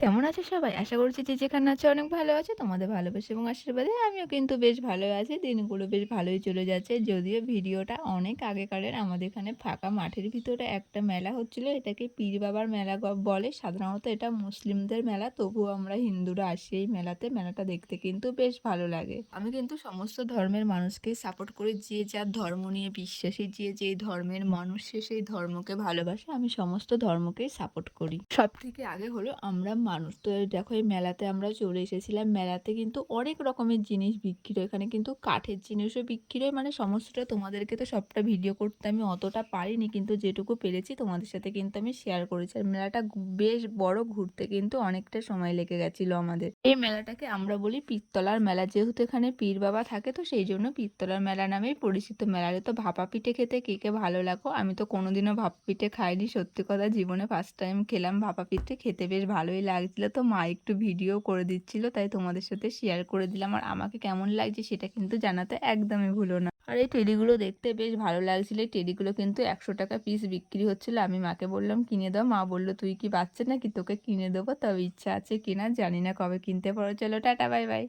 কেমন আছো সবাই? আশা করছি যে যেখানে আছো অনেক ভালো আছো। তোমাদের ভালোবাসা এবং আশীর্বাদে আমিও কিন্তু বেশ ভালো আছি। দিনগুলো বেশ ভালোই চলে যাচ্ছে। যদিও ভিডিওটা অনেক আগেকারের। আমাদের এখানে ফাঁকা মাঠের ভিতরে একটা মেলা হচ্ছিল। এটাকে পীর বাবার মেলা বলে। সাধারণত এটা মুসলিমদের মেলা। তবুও আমরা হিন্দুরা আসি এই মেলাতে। মেলাটা দেখতে কিন্তু বেশ ভালো লাগে। আমি কিন্তু সমস্ত ধর্মের মানুষকেই সাপোর্ট করি। যে যার ধর্ম নিয়ে বিশ্বাসী, যে যেই ধর্মের মানুষ সে সেই ধর্মকে ভালোবাসে। আমি সমস্ত ধর্মকেই সাপোর্ট করি। সবথেকে আগে হলো আমরা মানুষ। তো এই দেখো এই মেলাতে আমরা চলে এসেছিলাম। মেলাতে কিন্তু অনেক রকমের জিনিস বিক্রি হয়। এখানে কিন্তু কাঠের জিনিসও বিক্রি হয়। মানে সমস্তটা তোমাদেরকে তো সবটা ভিডিও করতে আমি অতটা পারিনি। কিন্তু যেটুকু পেরেছি তোমাদের সাথে কিন্তু আমি শেয়ার করেছি। আর মেলাটা বেশ বড়, ঘুরতে কিন্তু অনেকটা সময় লেগে গেছিল আমাদের। এই মেলাটাকে আমরা বলি পীরতলার মেলা। যেহেতু এখানে পীর বাবা থাকে তো সেই জন্য পীরতলার মেলা নামেই পরিচিত। মেলাতে তো ভাপা পিঠে খেতে কে কে ভালো লাগো। আমি তো কোনোদিনও ভাপা পিঠে খাইনি। সত্যি কথা জীবনে ফার্স্ট টাইম খেলাম ভাপা পিঠে। খেতে বেশ ভালোই লাগছিল। তো মা একটু ভিডিও করে দিচ্ছিল, তাই তোমাদের সাথে শেয়ার করে দিলাম। আর আমাকে কেমন লাগছে সেটা কিন্তু জানাতে একদমই ভুলো না। আর এই টেডিগুলো দেখতে বেশ ভালো লাগছিল। এই টেডিগুলো কিন্তু 100 টাকা পিস বিক্রি হচ্ছিল। আমি মাকে বললাম কিনে দাও। মা বলল তুই কি বাচ্চা নাকি, তোকে কিনে দেবো, তবে ইচ্ছা আছে কেনার, জানি না কবে কিনতে পারো। চলো টাটা, বাই বাই।